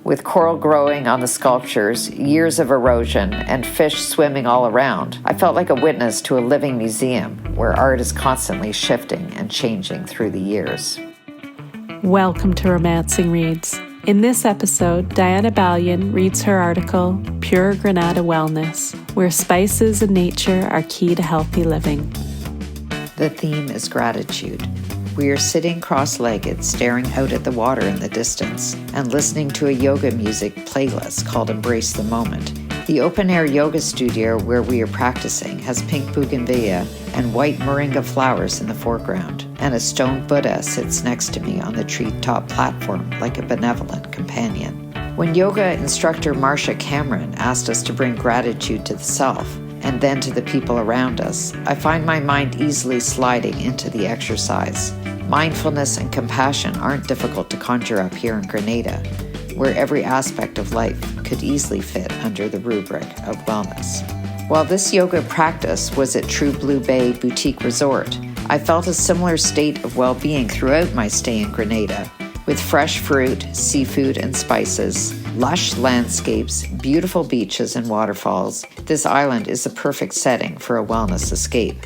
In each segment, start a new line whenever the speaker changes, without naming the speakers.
With coral growing on the sculptures, years of erosion, and fish swimming all around, I felt like a witness to a living museum where art is constantly shifting and changing through the years.
Welcome to Roamancing Reads. In this episode, Diana Ballon reads her article, Pure Grenada Wellness, where spices and nature are key to healthy living.
The theme is gratitude. We are sitting cross-legged, staring out at the water in the distance, and listening to a yoga music playlist called Embrace the Moment. The open-air yoga studio where we are practicing has pink bougainvillea and white moringa flowers in the foreground, and a stone Buddha sits next to me on the treetop platform like a benevolent companion. When yoga instructor Marcia Cameron asked us to bring gratitude to the self, and then to the people around us, I find my mind easily sliding into the exercise. Mindfulness and compassion aren't difficult to conjure up here in Grenada, where every aspect of life could easily fit under the rubric of wellness. While this yoga practice was at True Blue Bay Boutique Resort, I felt a similar state of well-being throughout my stay in Grenada, with fresh fruit, seafood, and spices, lush landscapes, beautiful beaches and waterfalls. This island is a perfect setting for a wellness escape.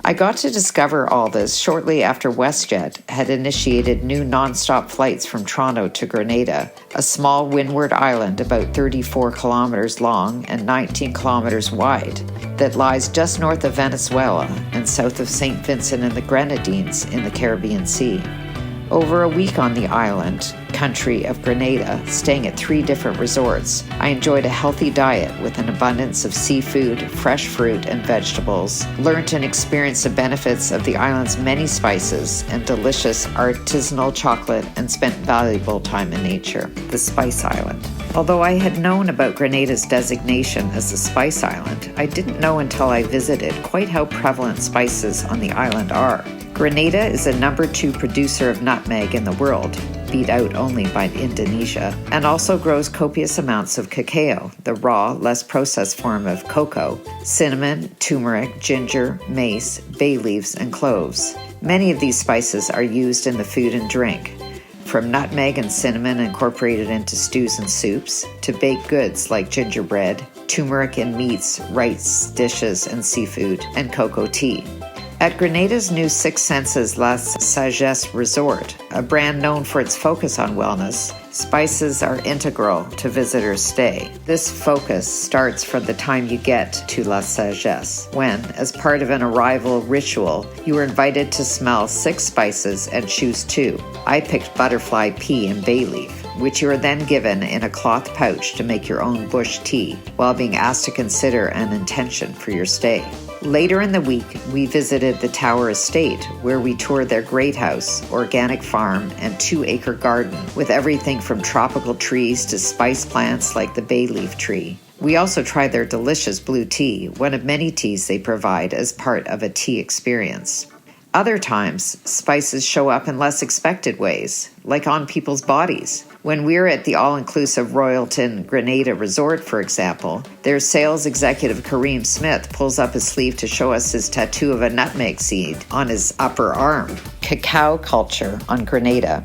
I got to discover all this shortly after WestJet had initiated new non-stop flights from Toronto to Grenada, a small windward island about 34 kilometers long and 19 kilometers wide that lies just north of Venezuela and south of St. Vincent and the Grenadines in the Caribbean Sea. Over a week on the island country of Grenada, staying at 3 different resorts, I enjoyed a healthy diet with an abundance of seafood, fresh fruit, and vegetables, learned and experienced the benefits of the island's many spices and delicious artisanal chocolate, and spent valuable time in nature, the Spice Island. Although I had known about Grenada's designation as the Spice Island, I didn't know until I visited quite how prevalent spices on the island are. Grenada is the number 2 producer of nutmeg in the world, beat out only by Indonesia, and also grows copious amounts of cacao, the raw, less processed form of cocoa, cinnamon, turmeric, ginger, mace, bay leaves, and cloves. Many of these spices are used in the food and drink, from nutmeg and cinnamon incorporated into stews and soups, to baked goods like gingerbread, turmeric in meats, rice dishes, and seafood, and cocoa tea. At Grenada's new Senses La Sagesse resort, a brand known for its focus on wellness, spices are integral to visitors' stay. This focus starts from the time you get to La Sagesse, when, as part of an arrival ritual, you are invited to smell 6 spices and choose 2. I picked butterfly pea and bay leaf, which you are then given in a cloth pouch to make your own bush tea, while being asked to consider an intention for your stay. Later in the week, we visited the Tower Estate, where we toured their great house, organic farm, and 2-acre garden, with everything from tropical trees to spice plants like the bay leaf tree. We also tried their delicious blue tea, one of many teas they provide as part of a tea experience. Other times, spices show up in less expected ways, like on people's bodies. When we were at the all-inclusive Royalton Grenada resort, for example, their sales executive Kareem Smith pulls up his sleeve to show us his tattoo of a nutmeg seed on his upper arm. Cacao culture on Grenada.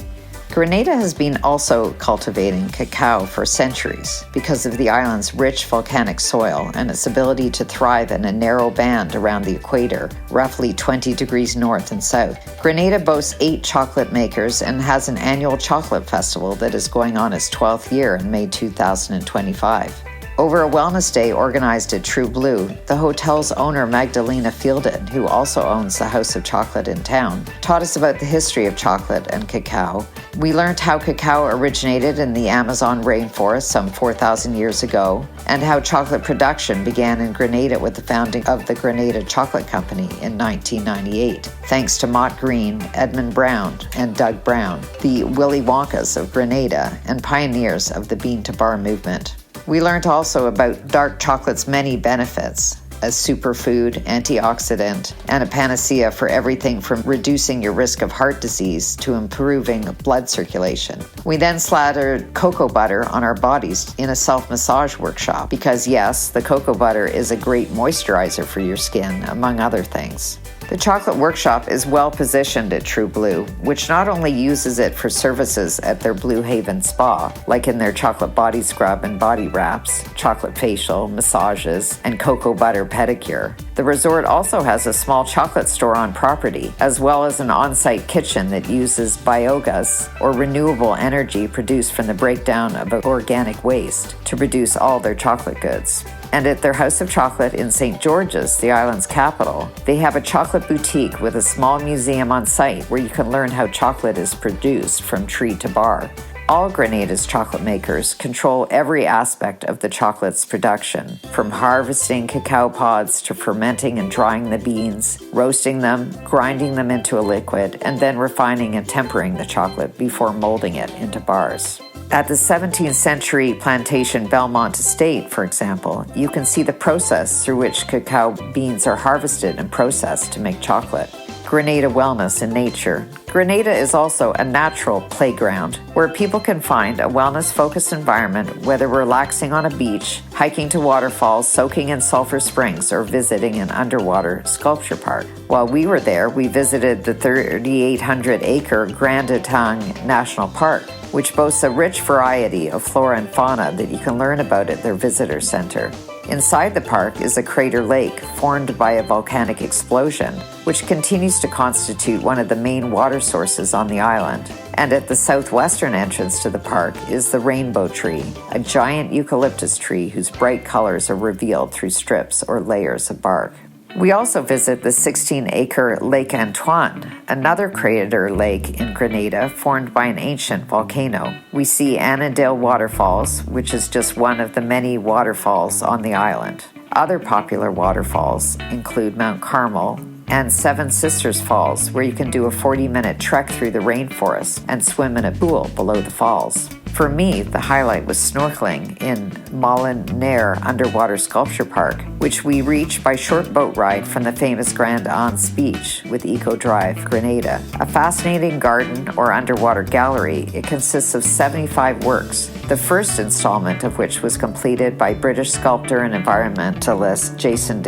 Grenada has been also cultivating cacao for centuries because of the island's rich volcanic soil and its ability to thrive in a narrow band around the equator, roughly 20 degrees north and south. Grenada boasts 8 chocolate makers and has an annual chocolate festival that is going on its 12th year in May 2025. Over a wellness day organized at True Blue, the hotel's owner Magdalena Fielden, who also owns the House of Chocolate in town, taught us about the history of chocolate and cacao. We learned how cacao originated in the Amazon rainforest some 4,000 years ago, and how chocolate production began in Grenada with the founding of the Grenada Chocolate Company in 1998, thanks to Mott Green, Edmund Brown, and Doug Brown, the Willy Wonkas of Grenada and pioneers of the bean-to-bar movement. We learned also about dark chocolate's many benefits as superfood, antioxidant, and a panacea for everything from reducing your risk of heart disease to improving blood circulation. We then slathered cocoa butter on our bodies in a self-massage workshop because, yes, the cocoa butter is a great moisturizer for your skin, among other things. The chocolate workshop is well positioned at True Blue, which not only uses it for services at their Blue Haven spa, like in their chocolate body scrub and body wraps, chocolate facial, massages, and cocoa butter pedicure. The resort also has a small chocolate store on property, as well as an on-site kitchen that uses biogas, or renewable energy produced from the breakdown of organic waste, to produce all their chocolate goods. And at their House of Chocolate in St. George's, the island's capital, they have a chocolate boutique with a small museum on site where you can learn how chocolate is produced from tree to bar. All Grenada's chocolate makers control every aspect of the chocolate's production, from harvesting cacao pods to fermenting and drying the beans, roasting them, grinding them into a liquid, and then refining and tempering the chocolate before molding it into bars. At the 17th century plantation Belmont Estate, for example, you can see the process through which cacao beans are harvested and processed to make chocolate. Grenada Wellness in nature. Grenada is also a natural playground where people can find a wellness-focused environment, whether relaxing on a beach, hiking to waterfalls, soaking in sulfur springs, or visiting an underwater sculpture park. While we were there, we visited the 3,800-acre Grenada National Park, which boasts a rich variety of flora and fauna that you can learn about at their visitor center. Inside the park is a crater lake formed by a volcanic explosion, which continues to constitute one of the main water sources on the island. And at the southwestern entrance to the park is the rainbow tree, a giant eucalyptus tree whose bright colors are revealed through strips or layers of bark. We also visit the 16-acre Lake Antoine, another crater lake in Grenada formed by an ancient volcano. We see Annandale Waterfalls, which is just one of the many waterfalls on the island. Other popular waterfalls include Mount Carmel and Seven Sisters Falls, where you can do a 40-minute trek through the rainforest and swim in a pool below the falls. For me, the highlight was snorkeling in Molinare Underwater Sculpture Park, which we reached by short boat ride from the famous Grand Anse Beach with Eco Drive, Grenada. A fascinating garden or underwater gallery, it consists of 75 works, the first installment of which was completed by British sculptor and environmentalist Jason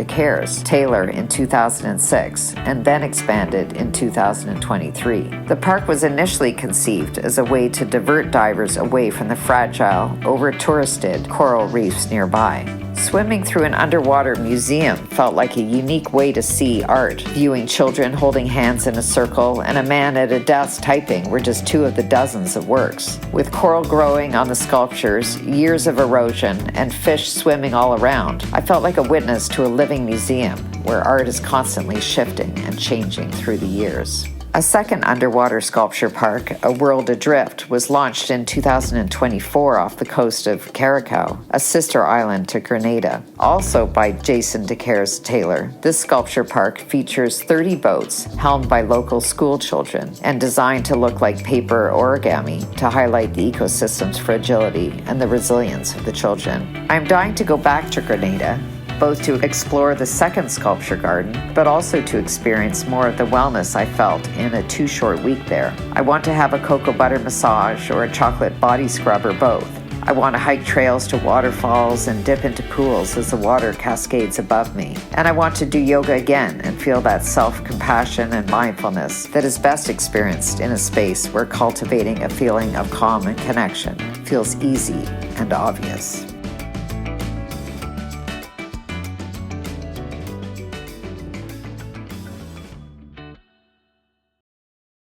Taylor in 2006, and then expanded in 2023. The park was initially conceived as a way to divert divers away from the fragile, over-touristed coral reefs nearby. Swimming through an underwater museum felt like a unique way to see art. Viewing children holding hands in a circle and a man at a desk typing were just two of the dozens of works. With coral growing on the sculptures, years of erosion, and fish swimming all around, I felt like a witness to a living museum where art is constantly shifting and changing through the years. A second underwater sculpture park, A World Adrift, was launched in 2024 off the coast of Caracau, a sister island to Grenada. Also by Jason Taylor, this sculpture park features 30 boats helmed by local school children and designed to look like paper origami to highlight the ecosystem's fragility and the resilience of the children. I'm dying to go back to Grenada, both to explore the second sculpture garden, but also to experience more of the wellness I felt in a 2-short week there. I want to have a cocoa butter massage or a chocolate body scrub or both. I want to hike trails to waterfalls and dip into pools as the water cascades above me. And I want to do yoga again and feel that self-compassion and mindfulness that is best experienced in a space where cultivating a feeling of calm and connection feels easy and obvious.